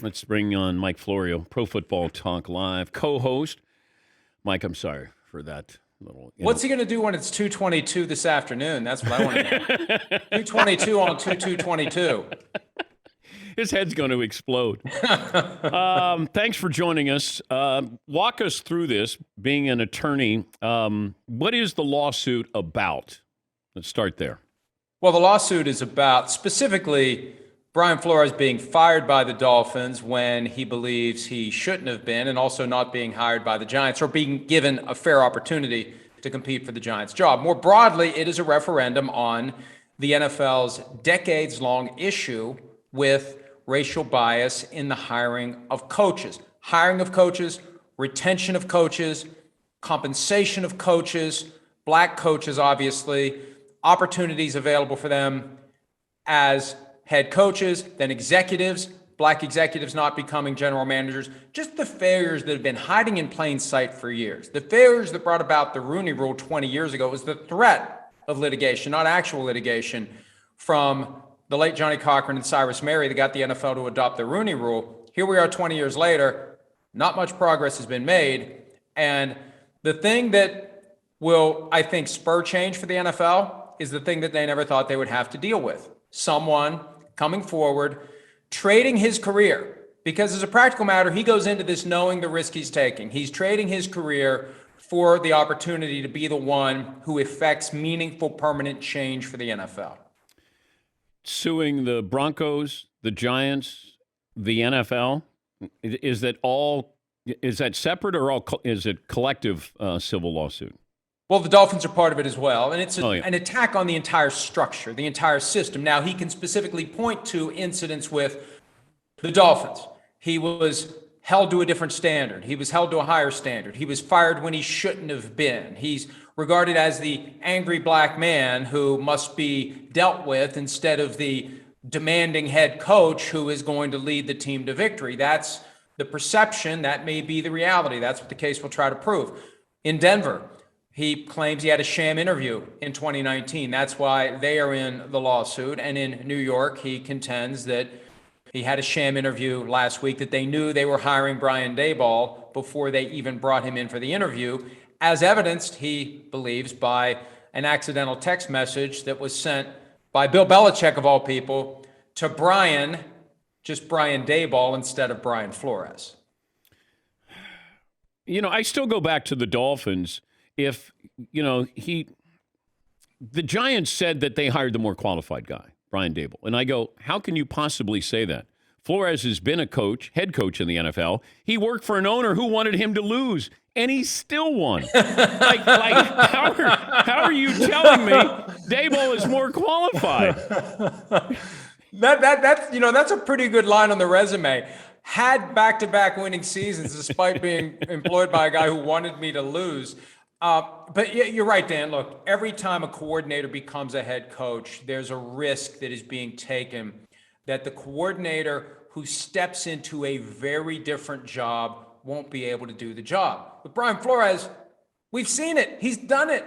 Let's bring on Mike Florio, Pro Football Talk Live co-host. Mike, I'm sorry for that little. What's he going to do when it's 2:22 this afternoon? That's what I want to know. 2:22 on 2:22. His head's going to explode. Thanks for joining us. Walk us through this. Being an attorney, what is the lawsuit about? Let's start there. Well, the lawsuit is about specifically Brian Flores being fired by the Dolphins when he believes he shouldn't have been, and also not being hired by the Giants or being given a fair opportunity to compete for the Giants' job. More broadly, it is a referendum on the NFL's decades-long issue with racial bias in the hiring of coaches. Hiring of coaches, retention of coaches, compensation of coaches, black coaches, obviously, opportunities available for them as head coaches, then executives, black executives not becoming general managers, just the failures that have been hiding in plain sight for years. The failures that brought about the Rooney Rule 20 years ago was the threat of litigation, not actual litigation, from the late Johnny Cochran and Cyrus Mehri that got the NFL to adopt the Rooney Rule. Here we are 20 years later, not much progress has been made. And the thing that will, I think, spur change for the NFL is the thing that they never thought they would have to deal with. Someone coming forward, trading his career. Because as a practical matter, he goes into this knowing the risk he's taking. He's trading his career for the opportunity to be the one who effects meaningful, permanent change for the NFL. Suing the Broncos, the Giants, the NFL, is that separate or is it collective civil lawsuit? Well, the Dolphins are part of it as well, and it's an attack on the entire structure, the entire system. Now, he can specifically point to incidents with the Dolphins. He was held to a different standard. He was held to a higher standard. He was fired when he shouldn't have been. He's regarded as the angry black man who must be dealt with instead of the demanding head coach who is going to lead the team to victory. That's the perception. That may be the reality. That's what the case will try to prove. In Denver, he claims he had a sham interview in 2019. That's why they are in the lawsuit. And in New York, he contends that he had a sham interview last week, that they knew they were hiring Brian Daboll before they even brought him in for the interview, as evidenced, he believes, by an accidental text message that was sent by Bill Belichick, of all people, to Brian, just Brian Daboll instead of Brian Flores. You know, I still go back to the Dolphins. If, the Giants said that they hired the more qualified guy, Brian Daboll. And I go, how can you possibly say that? Flores has been a head coach in the NFL. He worked for an owner who wanted him to lose, and he still won. How are you telling me Daboll is more qualified? That's a pretty good line on the resume. Had back-to-back winning seasons despite being employed by a guy who wanted me to lose. But you're right, Dan. Look, every time a coordinator becomes a head coach, there's a risk that is being taken that the coordinator who steps into a very different job won't be able to do the job. With Brian Flores, we've seen it. He's done it.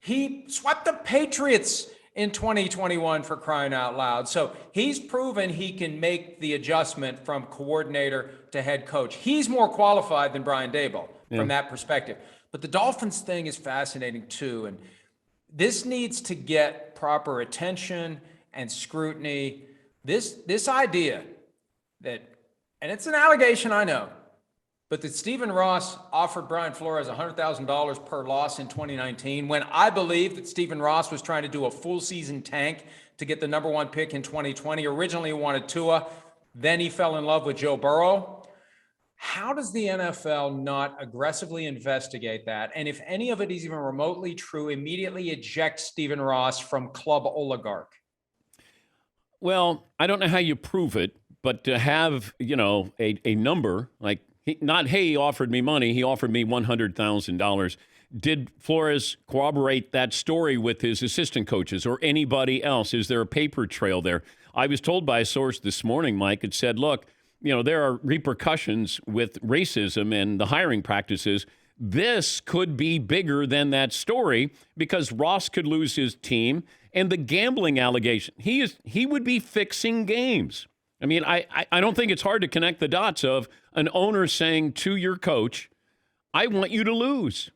He swept the Patriots in 2021, for crying out loud. So he's proven he can make the adjustment from coordinator to head coach. He's more qualified than Brian Daboll from that perspective. But the Dolphins thing is fascinating too. And this needs to get proper attention and scrutiny. This idea that, and it's an allegation, I know, but that Stephen Ross offered Brian Flores $100,000 per loss in 2019, when I believe that Stephen Ross was trying to do a full season tank to get the number one pick in 2020. Originally he wanted Tua, then he fell in love with Joe Burrow. How does the NFL not aggressively investigate that? And if any of it is even remotely true, immediately eject Stephen Ross from club oligarch? Well, I don't know how you prove it, but to have, a number like, he offered me money, he offered me $100,000. Did Flores corroborate that story with his assistant coaches or anybody else? Is there a paper trail there? I was told by a source this morning, Mike, it said, look, there are repercussions with racism and the hiring practices. This could be bigger than that story because Ross could lose his team and the gambling allegation. He would be fixing games. I mean, I don't think it's hard to connect the dots of an owner saying to your coach, I want you to lose.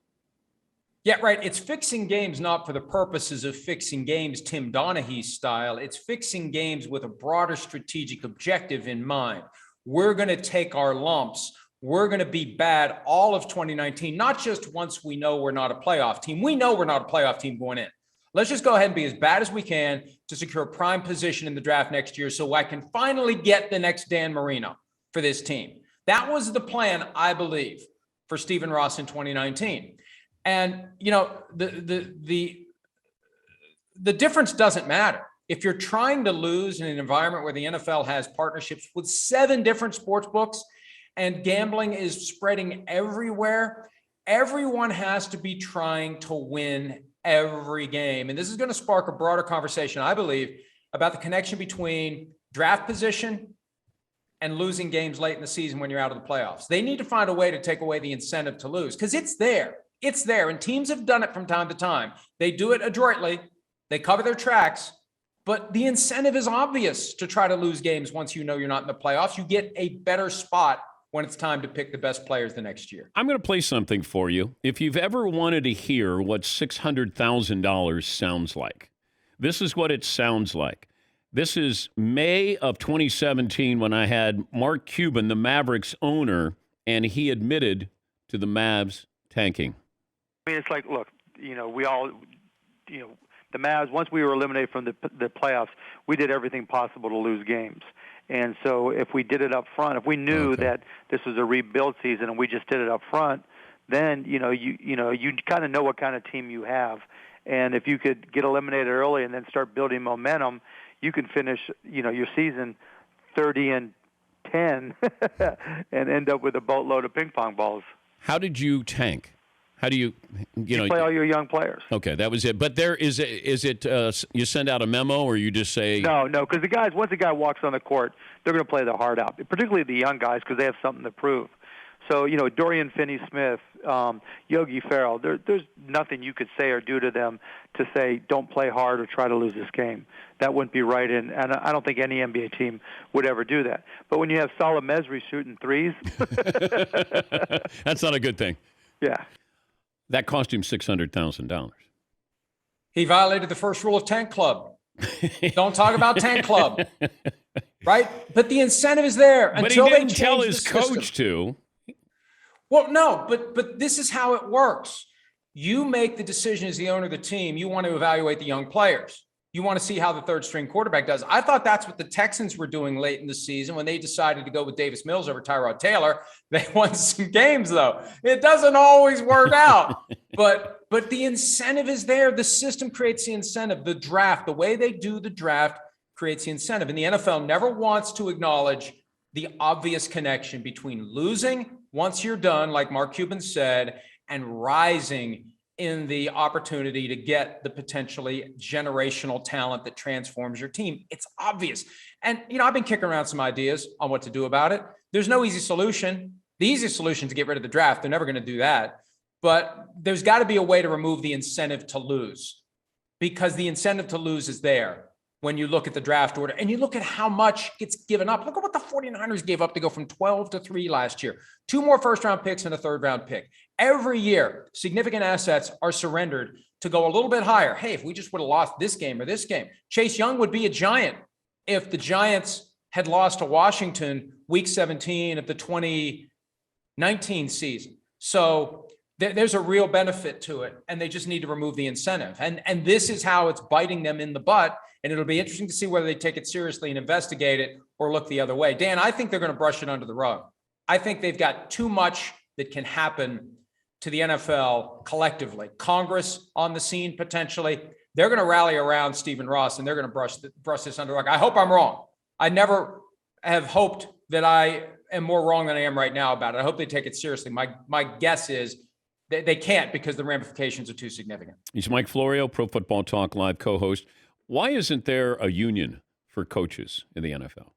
Yeah, right. It's fixing games not for the purposes of fixing games, Tim Donaghy style. It's fixing games with a broader strategic objective in mind. We're going to take our lumps. We're going to be bad all of 2019, not just once we know we're not a playoff team. We know we're not a playoff team going in. Let's just go ahead and be as bad as we can to secure a prime position in the draft next year so I can finally get the next Dan Marino for this team. That was the plan, I believe, for Stephen Ross in 2019. And, you know, the difference doesn't matter. If you're trying to lose in an environment where the NFL has partnerships with 7 different sports books and gambling is spreading everywhere, everyone has to be trying to win every game. And this is going to spark a broader conversation, I believe, about the connection between draft position and losing games late in the season when you're out of the playoffs. They need to find a way to take away the incentive to lose because it's there. It's there. And teams have done it from time to time. They do it adroitly. They cover their tracks. But the incentive is obvious to try to lose games once you know you're not in the playoffs. You get a better spot when it's time to pick the best players the next year. I'm going to play something for you. If you've ever wanted to hear what $600,000 sounds like, this is what it sounds like. This is May of 2017 when I had Mark Cuban, the Mavericks owner, and he admitted to the Mavs tanking. I mean, it's like, look, we all, the Mavs, once we were eliminated from the playoffs, we did everything possible to lose games. And so if we did it up front, if we knew that this was a rebuild season and we just did it up front, then, you kind of know what kind of team you have. And if you could get eliminated early and then start building momentum, you can finish, your season 30-10 and end up with a boatload of ping pong balls. How did you tank? How do you play all your young players? Okay, that was it. But there is it you send out a memo or you just say no, because the guys, once a guy walks on the court, they're going to play their heart out. Particularly the young guys because they have something to prove. So Dorian Finney-Smith, Yogi Ferrell, there's nothing you could say or do to them to say don't play hard or try to lose this game. That wouldn't be right, and I don't think any NBA team would ever do that. But when you have Salah Mesri shooting threes, that's not a good thing. Yeah. That cost him $600,000. He violated the first rule of Tank Club. Don't talk about Tank Club, right? But the incentive is there but until he didn't they tell change his the coach system. to. Well, no, but this is how it works. You make the decision as the owner of the team. You want to evaluate the young players. You want to see how the third string quarterback does. I thought that's what the Texans were doing late in the season when they decided to go with Davis Mills over Tyrod Taylor. They won some games, though. It doesn't always work out, but the incentive is there. The system creates the incentive. The draft, the way they do the draft creates the incentive. And the NFL never wants to acknowledge the obvious connection between losing once you're done, like Mark Cuban said, and rising in the opportunity to get the potentially generational talent that transforms your team. It's obvious. And, I've been kicking around some ideas on what to do about it. There's no easy solution. The easiest solution is to get rid of the draft. They're never going to do that. But there's got to be a way to remove the incentive to lose, because the incentive to lose is there when you look at the draft order and you look at how much gets given up. Look at what the 49ers gave up to go from 12 to 3 last year. 2 more first-round picks and a third-round pick. Every year, significant assets are surrendered to go a little bit higher. Hey, if we just would have lost this game or this game, Chase Young would be a Giant if the Giants had lost to Washington week 17 of the 2019 season. So there's a real benefit to it, and they just need to remove the incentive. And this is how it's biting them in the butt. And it'll be interesting to see whether they take it seriously and investigate it or look the other way. Dan, I think they're going to brush it under the rug. I think they've got too much that can happen to the NFL collectively. Congress on the scene potentially. They're going to rally around Stephen Ross and they're going to brush this under the rug. I hope I'm wrong. I never have hoped that I am more wrong than I am right now about it. I hope they take it seriously. My guess is they can't because the ramifications are too significant. He's Mike Florio, Pro Football Talk Live co-host. Why isn't there a union for coaches in the NFL?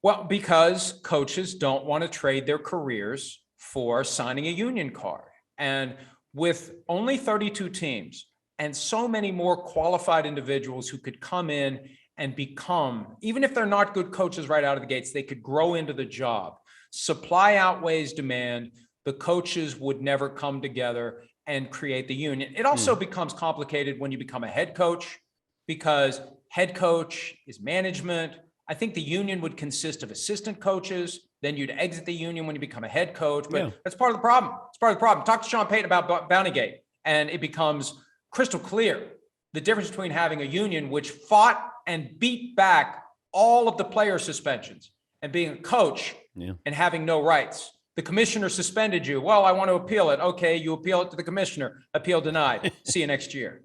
Well, because coaches don't want to trade their careers for signing a union card. And with only 32 teams and so many more qualified individuals who could come in and become, even if they're not good coaches right out of the gates, they could grow into the job. Supply outweighs demand. The coaches would never come together and create the union. It also becomes complicated when you become a head coach, because head coach is management. I think the union would consist of assistant coaches. Then you'd exit the union when you become a head coach. But that's part of the problem. It's part of the problem. Talk to Sean Payton about Bountygate, and it becomes crystal clear the difference between having a union which fought and beat back all of the player suspensions and being a coach and having no rights. The commissioner suspended you. Well, I want to appeal it. Okay, you appeal it to the commissioner. Appeal denied. See you next year.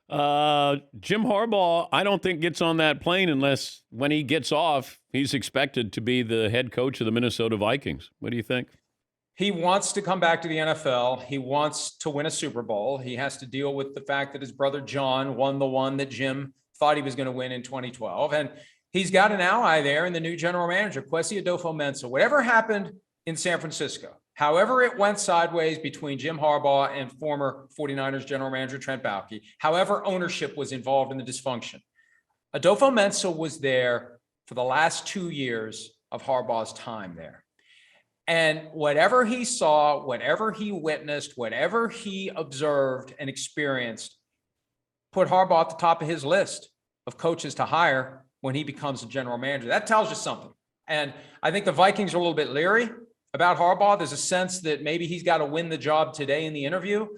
Jim Harbaugh, I don't think gets on that plane unless when he gets off, he's expected to be the head coach of the Minnesota Vikings. What do you think? He wants to come back to the NFL. He wants to win a Super Bowl. He has to deal with the fact that his brother John won the one that Jim thought he was going to win in 2012. And he's got an ally there in the new general manager, Kwesi Adolfo-Mensah. Whatever happened in San Francisco, however it went sideways between Jim Harbaugh and former 49ers general manager Trent Baalke, however ownership was involved in the dysfunction, Adolfo-Mensah was there for the last 2 years of Harbaugh's time there. And whatever he saw, whatever he witnessed, whatever he observed and experienced, put Harbaugh at the top of his list of coaches to hire when he becomes a general manager. That tells you something. And I think the Vikings are a little bit leery about Harbaugh. There's a sense that maybe he's got to win the job today in the interview.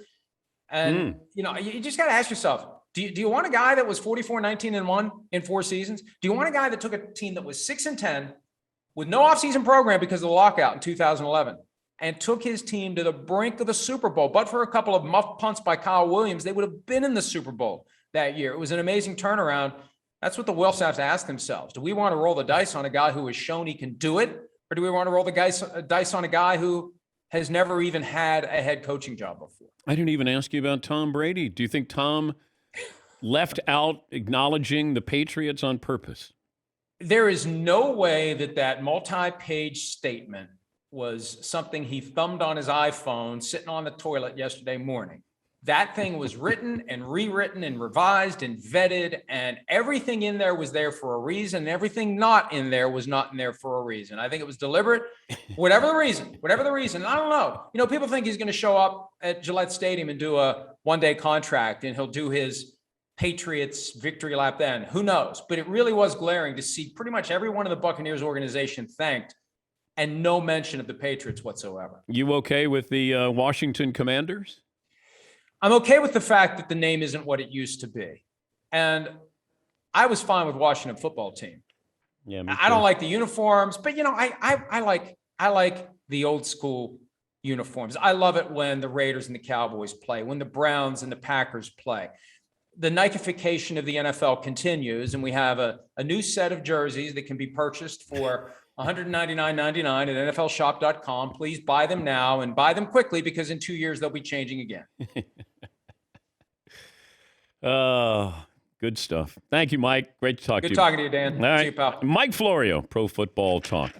And, you just got to ask yourself, do you want a guy that was 44-19-1 in 4 seasons? Do you want a guy that took a team that was 6-10 with no offseason program because of the lockout in 2011 and took his team to the brink of the Super Bowl? But for a couple of muff punts by Kyle Williams, they would have been in the Super Bowl that year. It was an amazing turnaround. That's what the Wilfs have to ask themselves. Do we want to roll the dice on a guy who has shown he can do it? Or do we want to roll the dice on a guy who has never even had a head coaching job before? I didn't even ask you about Tom Brady. Do you think Tom left out acknowledging the Patriots on purpose? There is no way that multi-page statement was something he thumbed on his iPhone sitting on the toilet yesterday morning. That thing was written and rewritten and revised and vetted, and everything in there was there for a reason. Everything not in there was not in there for a reason. I think it was deliberate, whatever the reason. I don't know. People think he's going to show up at Gillette Stadium and do a one-day contract and he'll do his Patriots victory lap then. Who knows? But it really was glaring to see pretty much every one of the Buccaneers organization thanked and no mention of the Patriots whatsoever. You okay with the Washington Commanders? I'm okay with the fact that the name isn't what it used to be. And I was fine with Washington football team. Yeah, I don't like the uniforms, but I like the old school uniforms. I love it when the Raiders and the Cowboys play, when the Browns and the Packers play. The Nikification of the NFL continues, and we have a new set of jerseys that can be purchased for $199.99 at NFLshop.com. Please buy them now and buy them quickly, because in 2 years they'll be changing again. Good stuff. Thank you, Mike. Great to talk to you. Good talking to you, Dan. All right. See you, pal. Mike Florio, Pro Football Talk.